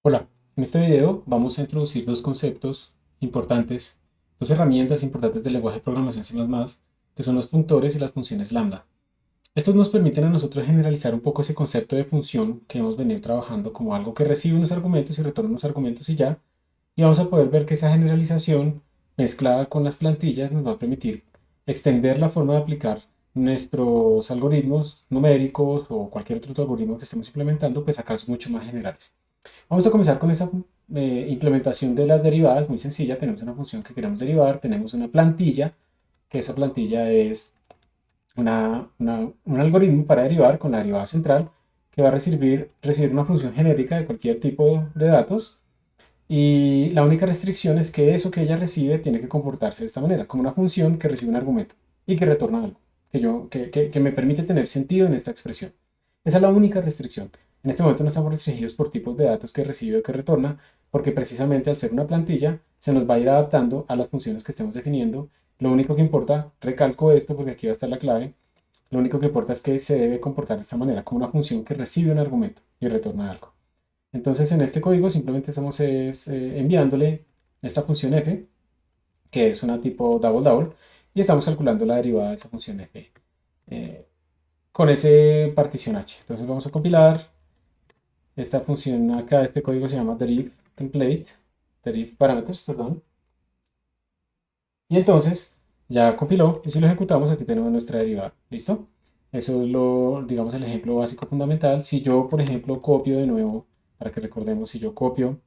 Hola, en este video vamos a introducir dos conceptos importantes, dos herramientas importantes del lenguaje de programación C++, que son los funtores y las funciones lambda. Estos nos permiten a nosotros generalizar un poco ese concepto de función que hemos venido trabajando como algo que recibe unos argumentos y retorna unos argumentos y ya, y vamos a poder ver que esa generalización mezclada con las plantillas nos va a permitir extender la forma de aplicar nuestros algoritmos numéricos o cualquier otro algoritmo que estemos implementando, pues a casos mucho más generales. Vamos a comenzar con esa implementación de las derivadas, muy sencilla. Tenemos una función que queremos derivar, tenemos una plantilla, que esa plantilla es un algoritmo para derivar con la derivada central, que va a recibir una función genérica de cualquier tipo de datos. Y la única restricción es que eso que ella recibe tiene que comportarse de esta manera, como una función que recibe un argumento y que retorna algo, que me permite tener sentido en esta expresión. Esa es la única restricción. En este momento no estamos restringidos por tipos de datos que recibe o que retorna, porque precisamente al ser una plantilla se nos va a ir adaptando a las funciones que estemos definiendo. Lo único que importa, recalco esto porque aquí va a estar la clave, lo único que importa es que se debe comportar de esta manera, como una función que recibe un argumento y retorna algo. Entonces en este código simplemente estamos enviándole esta función f, que es una tipo double double, y estamos calculando la derivada de esa función f con ese partición h. Entonces vamos a compilar esta función acá, este código se llama deriv template, deriv parameters, perdón. Y entonces ya compiló y si lo ejecutamos aquí tenemos nuestra derivada. ¿Listo? Eso es digamos, el ejemplo básico fundamental. Si yo, por ejemplo, copio de nuevo, para que recordemos, si yo copio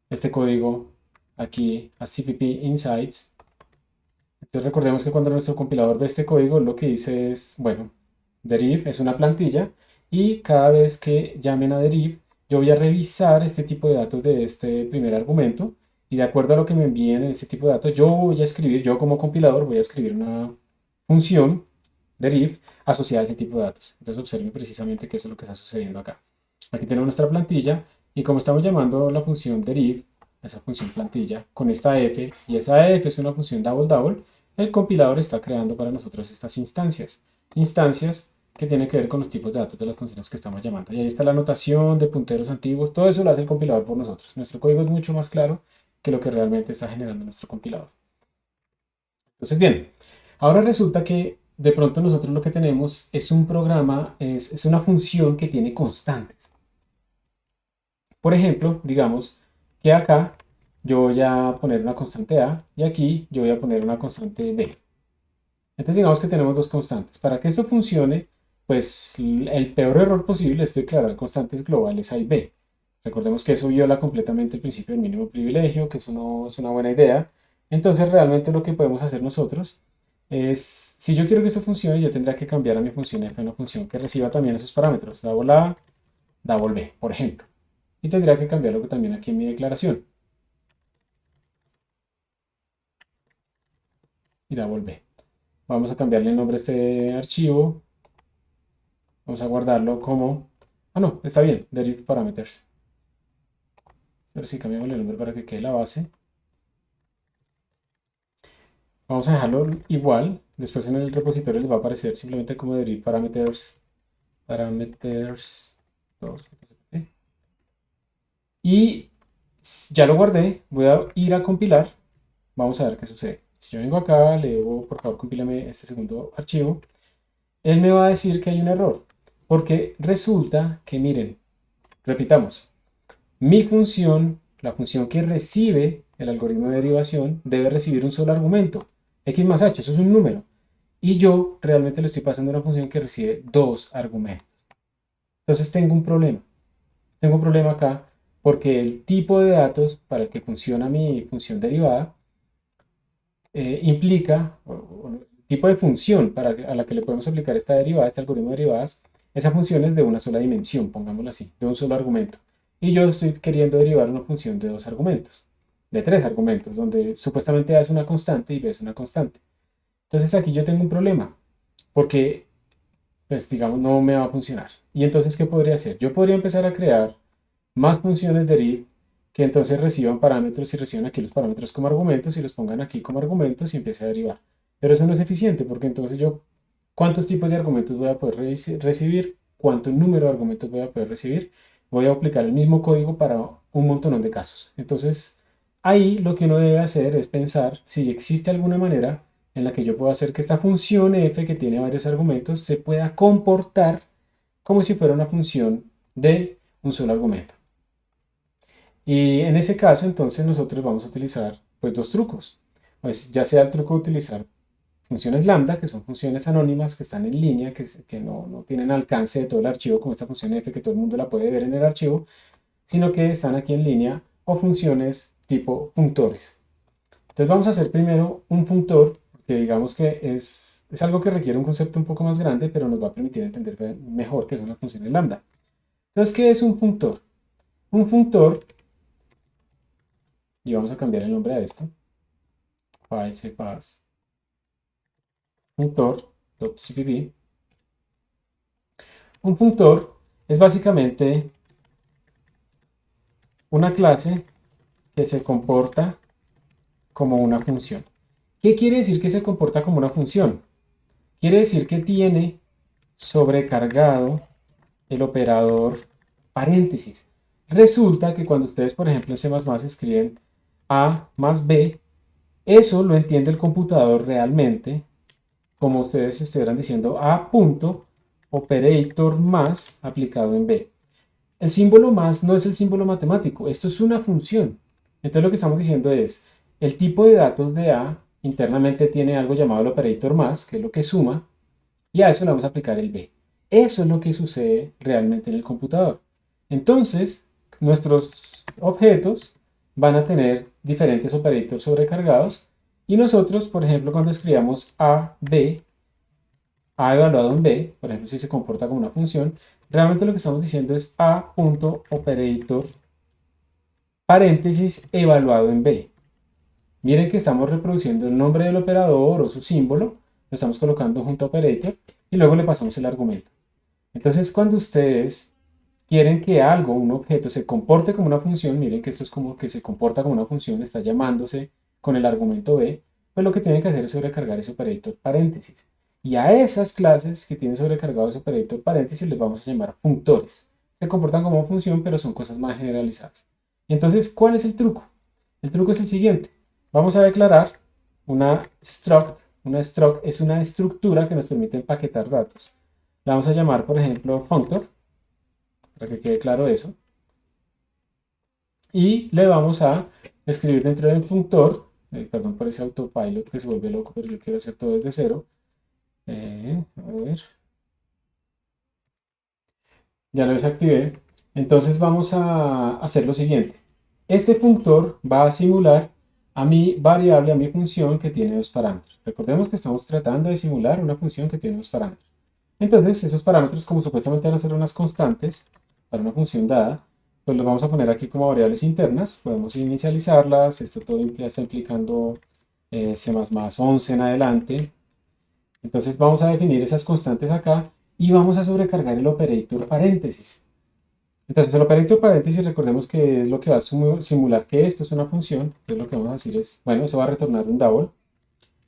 este código aquí a CPP Insights, entonces recordemos que cuando nuestro compilador ve este código, lo que dice es, bueno, deriv es una plantilla y cada vez que llamen a deriv, yo voy a revisar este tipo de datos de este primer argumento y de acuerdo a lo que me envíen en este tipo de datos, yo voy a escribir, yo como compilador voy a escribir una función deriv asociada a ese tipo de datos. Entonces observen precisamente que eso es lo que está sucediendo acá. Aquí tenemos nuestra plantilla y como estamos llamando la función deriv, esa función plantilla, con esta f, y esa f es una función double double, el compilador está creando para nosotros estas instancias que tienen que ver con los tipos de datos de las funciones que estamos llamando. Y ahí está la anotación de punteros antiguos, todo eso lo hace el compilador por nosotros. Nuestro código es mucho más claro que lo que realmente está generando nuestro compilador. Entonces, bien, ahora resulta que de pronto nosotros lo que tenemos es un programa, es una función que tiene constantes. Por ejemplo, digamos que acá yo voy a poner una constante A y aquí yo voy a poner una constante B. Entonces digamos que tenemos dos constantes. Para que esto funcione, pues el peor error posible es declarar constantes globales A y B. Recordemos que eso viola completamente el principio del mínimo privilegio, que eso no es una buena idea. Entonces realmente lo que podemos hacer nosotros es, si yo quiero que esto funcione, yo tendría que cambiar a mi función f a una función que reciba también esos parámetros, double A, double B, por ejemplo. Y tendría que cambiarlo también aquí en mi declaración. Y double B. Vamos a cambiarle el nombre a este archivo. Vamos a guardarlo como... Ah, no, está bien, deriv parameters. Pero sí, cambiamos el nombre para que quede la base. Vamos a dejarlo igual. Después en el repositorio les va a aparecer simplemente como deriv parameters. Parameters 2. Y ya lo guardé. Voy a ir a compilar. Vamos a ver qué sucede. Si yo vengo acá, le digo, por favor, compílame este segundo archivo. Él me va a decir que hay un error. Porque resulta que, miren, repitamos. Mi función, la función que recibe el algoritmo de derivación, debe recibir un solo argumento. X más h, eso es un número. Y yo realmente le estoy pasando una función que recibe dos argumentos. Entonces tengo un problema. Tengo un problema acá porque el tipo de datos para el que funciona mi función derivada implica, el tipo de función a la que le podemos aplicar esta derivada, este algoritmo de derivadas, esa función es de una sola dimensión, pongámoslo así, de un solo argumento. Y yo estoy queriendo derivar una función de dos argumentos, de tres argumentos, donde supuestamente A es una constante y B es una constante. Entonces aquí yo tengo un problema, porque, pues digamos, no me va a funcionar. Y entonces, ¿qué podría hacer? Yo podría empezar a crear más funciones deriv que entonces reciban parámetros y reciban aquí los parámetros como argumentos y los pongan aquí como argumentos y empiece a derivar. Pero eso no es eficiente porque entonces yo, ¿cuántos tipos de argumentos voy a poder recibir? ¿Cuánto número de argumentos voy a poder recibir? voy a aplicar el mismo código para un montón de casos. Entonces, ahí lo que uno debe hacer es pensar si existe alguna manera en la que yo pueda hacer que esta función f, que tiene varios argumentos, se pueda comportar como si fuera una función de un solo argumento. Y en ese caso, entonces, nosotros vamos a utilizar pues dos trucos. Pues ya sea el truco de utilizar funciones lambda, que son funciones anónimas que están en línea, que no tienen alcance de todo el archivo, como esta función f, que todo el mundo la puede ver en el archivo, sino que están aquí en línea, o funciones tipo functores. Entonces vamos a hacer primero un functor, que digamos que es algo que requiere un concepto un poco más grande, pero nos va a permitir entender mejor qué son las funciones lambda. Entonces, ¿qué es un functor? Un functor, y vamos a cambiar el nombre a esto, filecpas functor.cpp. Un functor es básicamente una clase que se comporta como una función. ¿Qué quiere decir que se comporta como una función? Quiere decir que tiene sobrecargado el operador paréntesis. Resulta que cuando ustedes, por ejemplo, en C++ escriben A más B, eso lo entiende el computador realmente como ustedes estuvieran diciendo A punto operator más aplicado en B. El símbolo más no es el símbolo matemático, esto es una función. Entonces lo que estamos diciendo es, el tipo de datos de A internamente tiene algo llamado el operator más, que es lo que suma, y a eso le vamos a aplicar el B. Eso es lo que sucede realmente en el computador. Entonces, nuestros objetos van a tener diferentes operators sobrecargados, y nosotros, por ejemplo, cuando escribamos A, B, A evaluado en B, por ejemplo, si se comporta como una función, realmente lo que estamos diciendo es A.operator paréntesis evaluado en B. Miren que estamos reproduciendo el nombre del operador o su símbolo, lo estamos colocando junto a operator y luego le pasamos el argumento. Entonces, cuando ustedes quieren que algo, un objeto, se comporte como una función, miren que esto es como que se comporta como una función, está llamándose con el argumento B, pues lo que tienen que hacer es sobrecargar ese operator paréntesis. Y a esas clases que tienen sobrecargado ese operator paréntesis les vamos a llamar functores. Se comportan como función, pero son cosas más generalizadas. Entonces, ¿cuál es el truco? El truco es el siguiente. Vamos a declarar una struct. Una struct es una estructura que nos permite empaquetar datos. La vamos a llamar, por ejemplo, functor, para que quede claro eso. Y le vamos a escribir dentro del functor, perdón por ese autopilot que se vuelve loco, pero yo quiero hacer todo desde cero. A ver. Ya lo desactivé. Entonces vamos a hacer lo siguiente. Este functor va a simular a mi variable, a mi función que tiene dos parámetros. Recordemos que estamos tratando de simular una función que tiene dos parámetros. Entonces, esos parámetros, como supuestamente van a ser unas constantes para una función dada, pues los vamos a poner aquí como variables internas. Podemos inicializarlas. Esto todo está implicando C++ 11 en adelante. Entonces vamos a definir esas constantes acá y vamos a sobrecargar el operator paréntesis. Entonces el operator paréntesis, recordemos que es lo que va a simular que esto es una función. Entonces lo que vamos a decir es, bueno, eso va a retornar un double.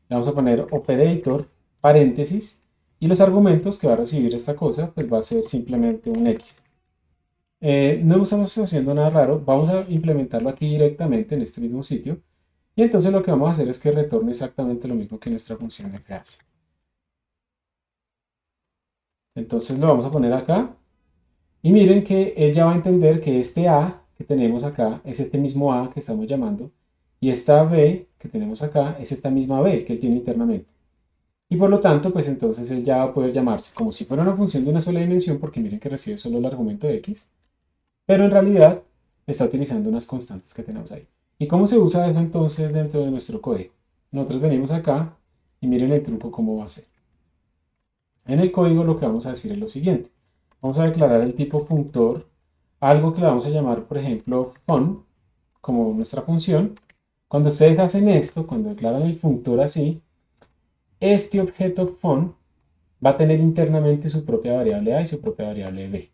Le vamos a poner operator paréntesis y los argumentos que va a recibir esta cosa, pues va a ser simplemente un X. No estamos haciendo nada raro, vamos a implementarlo aquí directamente en este mismo sitio. Y entonces lo que vamos a hacer es que retorne exactamente lo mismo que nuestra función f hace. Entonces lo vamos a poner acá. Y miren que él ya va a entender que este A que tenemos acá es este mismo A que estamos llamando. Y esta B que tenemos acá es esta misma B que él tiene internamente. Y por lo tanto, pues entonces él ya va a poder llamarse como si fuera una función de una sola dimensión, porque miren que recibe solo el argumento de X. Pero en realidad está utilizando unas constantes que tenemos ahí. ¿Y cómo se usa eso entonces dentro de nuestro código? Nosotros venimos acá y miren el truco cómo va a ser. En el código lo que vamos a decir es lo siguiente. Vamos a declarar el tipo functor, algo que le vamos a llamar, por ejemplo, fun, como nuestra función. Cuando ustedes hacen esto, cuando declaran el functor así, este objeto fun va a tener internamente su propia variable a y su propia variable b.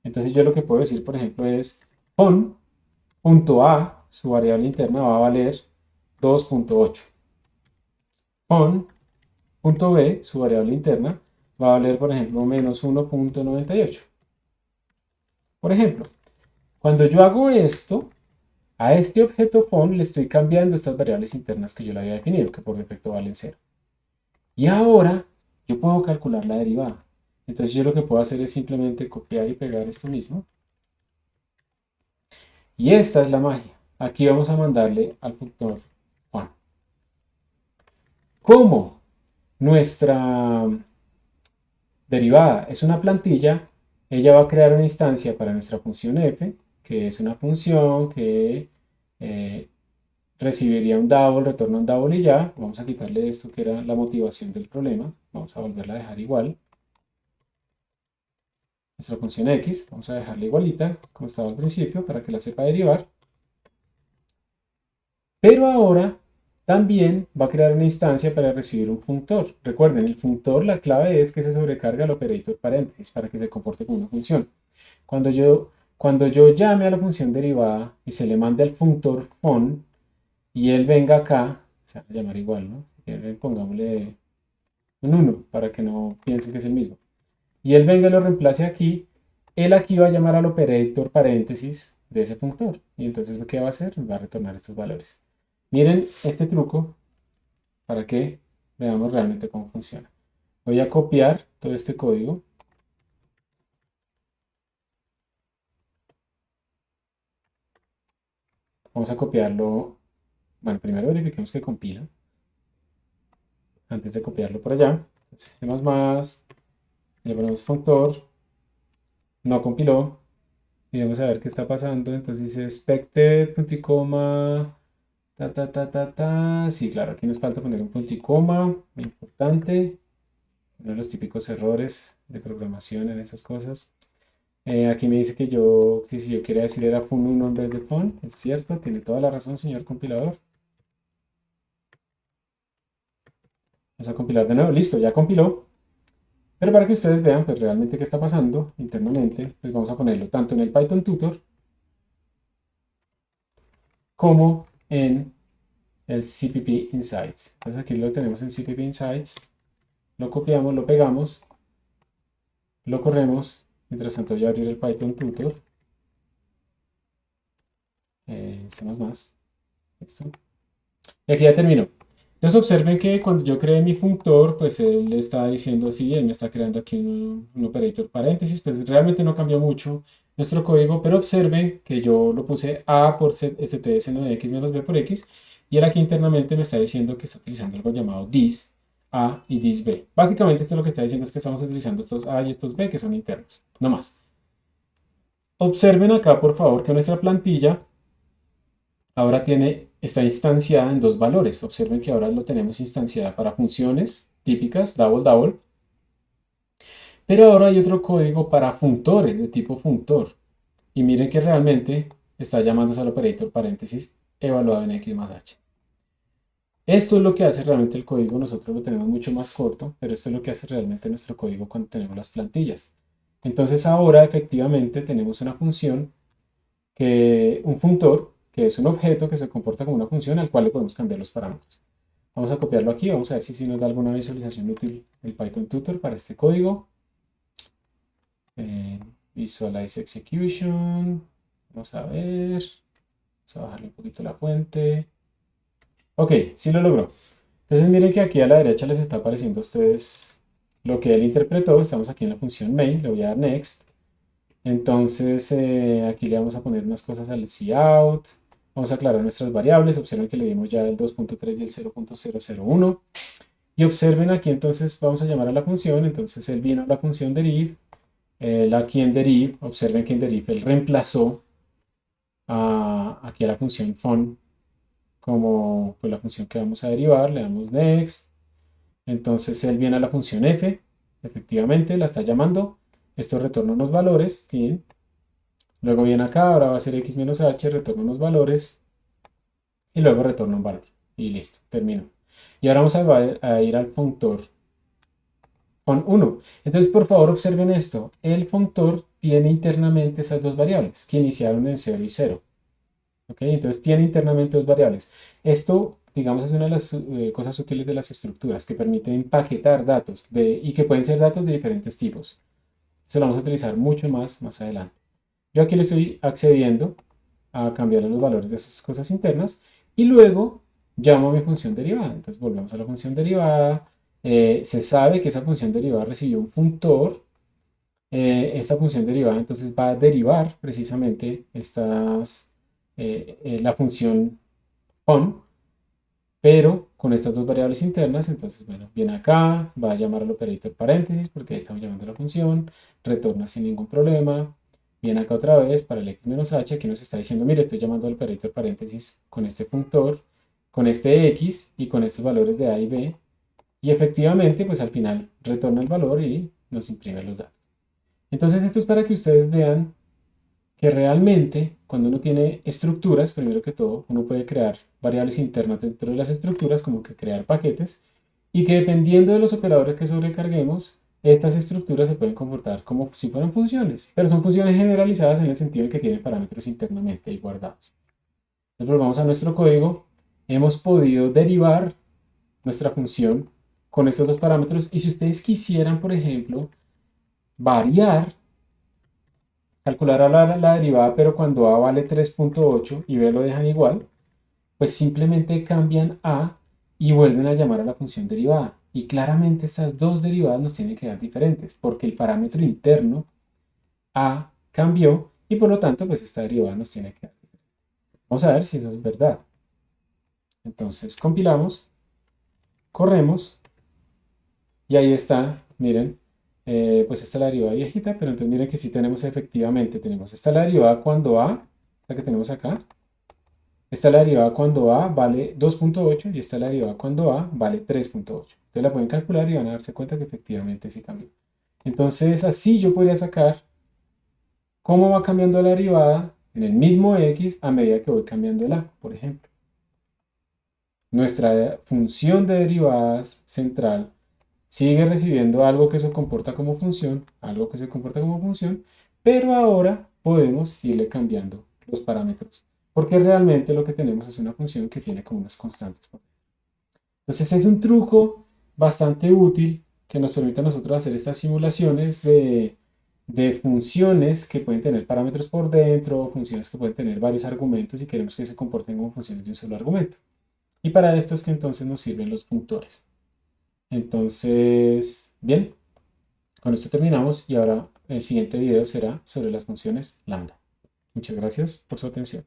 Entonces yo lo que puedo decir, por ejemplo, es fun.a, su variable interna va a valer 2.8. Fun.b, su variable interna, va a valer, por ejemplo, menos 1.98. Por ejemplo. Cuando yo hago esto, a este objeto font le estoy cambiando estas variables internas que yo le había definido, que por defecto valen 0. Y ahora yo puedo calcular la derivada. Entonces yo lo que puedo hacer es simplemente copiar y pegar esto mismo. Y esta es la magia. Aquí vamos a mandarle al funtor font. Como nuestra derivada es una plantilla, ella va a crear una instancia para nuestra función f, que es una función que recibiría un double, retorna un double y ya. Vamos a quitarle esto que era la motivación del problema. Vamos a volverla a dejar igual. Nuestra función x, vamos a dejarla igualita, como estaba al principio, para que la sepa derivar. Pero ahora también va a crear una instancia para recibir un funtor. Recuerden, el funtor, la clave es que se sobrecarga el operator paréntesis para que se comporte como una función. Cuando yo llame a la función derivada y se le mande al funtor font y él venga acá, se va a llamar igual, ¿no? Pongámosle un 1 para que no piensen que es el mismo. Y él venga y lo reemplace aquí, él aquí va a llamar al operator paréntesis de ese funtor. Y entonces, ¿qué va a hacer? Va a retornar estos valores. Miren este truco para que veamos realmente cómo funciona. Voy a copiar todo este código. Vamos a copiarlo. Bueno, primero verifiquemos que compila. Antes de copiarlo por allá. Entonces, le ponemos funtor. No compiló. Y vamos a ver qué está pasando. Entonces dice expected, punto y coma. Sí, claro, aquí nos falta poner un punto y coma. Muy importante. Uno de los típicos errores de programación en estas cosas. Aquí me dice que si yo quería decir era fun1 en vez de fun. Es cierto, tiene toda la razón, señor compilador. Vamos a compilar de nuevo. Listo, ya compiló. Pero para que ustedes vean pues realmente qué está pasando internamente, pues vamos a ponerlo tanto en el Python Tutor como en el CPP Insights. Entonces aquí lo tenemos en CPP Insights. Lo copiamos, lo pegamos, lo corremos. Mientras tanto voy a abrir el Python Tutor. Hacemos más. Listo. Y aquí ya terminó. Entonces observen que cuando yo creé mi funtor, pues él está diciendo así, él me está creando aquí un operator paréntesis, pues realmente no cambió mucho nuestro código, pero observen que yo lo puse A por STS no de X menos B por X, y él aquí internamente me está diciendo que está utilizando algo llamado this A y this B. Básicamente esto lo que está diciendo es que estamos utilizando estos A y estos B que son internos, no más. Observen acá por favor que nuestra plantilla ahora está instanciada en dos valores. Observen que ahora lo tenemos instanciada para funciones típicas, double, double. Pero ahora hay otro código para funtores de tipo funtor. Y miren que realmente está llamándose al operator paréntesis evaluado en x más h. Esto es lo que hace realmente el código. Nosotros lo tenemos mucho más corto, pero esto es lo que hace realmente nuestro código cuando tenemos las plantillas. Entonces ahora efectivamente tenemos una función, un funtor, que es un objeto que se comporta como una función al cual le podemos cambiar los parámetros. Vamos a copiarlo aquí, vamos a ver si nos da alguna visualización útil el Python Tutor para este código. Visualize Execution, vamos a ver, vamos a bajarle un poquito la fuente. Ok, sí lo logró. Entonces miren que aquí a la derecha les está apareciendo a ustedes lo que él interpretó. Estamos aquí en la función main, le voy a dar next. Entonces aquí le vamos a poner unas cosas al cout. Vamos a aclarar nuestras variables. Observen que le dimos ya el 2.3 y el 0.001. Y observen aquí entonces vamos a llamar a la función. Entonces él vino a la función deriv. Aquí en deriv, observen que en deriv él reemplazó aquí a la función fun como pues, la función que vamos a derivar. Le damos next. Entonces él viene a la función f. Efectivamente la está llamando. Esto retorna unos valores. ¿Sí? Luego viene acá, ahora va a ser x menos h, retorna unos valores y luego retorna un valor. Y listo, terminó. Y ahora vamos a ir al funtor fun1. Entonces, por favor, observen esto. El funtor tiene internamente esas dos variables que iniciaron en 0 y 0. ¿Ok? Entonces, tiene internamente dos variables. Esto, digamos, es una de las cosas útiles de las estructuras que permiten empaquetar datos y que pueden ser datos de diferentes tipos. Eso lo vamos a utilizar mucho más adelante. Yo aquí le estoy accediendo a cambiar los valores de esas cosas internas y luego llamo a mi función derivada. Entonces volvemos a la función derivada. Se sabe que esa función derivada recibió un funtor. Esta función derivada entonces va a derivar precisamente la función on, pero con estas dos variables internas. Entonces, bueno, viene acá, va a llamar al operator paréntesis porque ahí estamos llamando a la función, retorna sin ningún problema. Viene acá otra vez para el x-h, aquí nos está diciendo, mire, estoy llamando al operator paréntesis con este funtor, con este x y con estos valores de a y b. Y efectivamente, pues al final retorna el valor y nos imprime los datos. Entonces, esto es para que ustedes vean que realmente cuando uno tiene estructuras, primero que todo, uno puede crear variables internas dentro de las estructuras, como que crear paquetes, y que dependiendo de los operadores que sobrecarguemos, estas estructuras se pueden comportar como si fueran funciones, pero son funciones generalizadas en el sentido de que tienen parámetros internamente ahí guardados. Entonces, volvamos a nuestro código. Hemos podido derivar nuestra función con estos dos parámetros, y si ustedes quisieran, por ejemplo, variar, calcular ahora la derivada, pero cuando a vale 3.8 y b lo dejan igual, pues simplemente cambian a y vuelven a llamar a la función derivada. Y claramente estas dos derivadas nos tienen que dar diferentes, porque el parámetro interno a cambió y por lo tanto, pues esta derivada nos tiene que dar diferente. Vamos a ver si eso es verdad. Entonces compilamos, corremos y ahí está, miren, pues esta es la derivada viejita, pero entonces miren que sí tenemos efectivamente, tenemos esta la derivada cuando a, la que tenemos acá, esta es la derivada cuando a vale 2.8 y esta es la derivada cuando a vale 3.8. Entonces la pueden calcular y van a darse cuenta que efectivamente sí cambió. Entonces así yo podría sacar cómo va cambiando la derivada en el mismo x a medida que voy cambiando el a, por ejemplo. Nuestra función de derivadas central sigue recibiendo algo que se comporta como función, algo que se comporta como función, pero ahora podemos irle cambiando los parámetros, porque realmente lo que tenemos es una función que tiene como unas constantes. Entonces es un truco bastante útil que nos permite a nosotros hacer estas simulaciones de funciones que pueden tener parámetros por dentro, funciones que pueden tener varios argumentos y queremos que se comporten como funciones de un solo argumento. Y para esto es que entonces nos sirven los funtores. Entonces, bien, con esto terminamos y ahora el siguiente video será sobre las funciones lambda. Muchas gracias por su atención.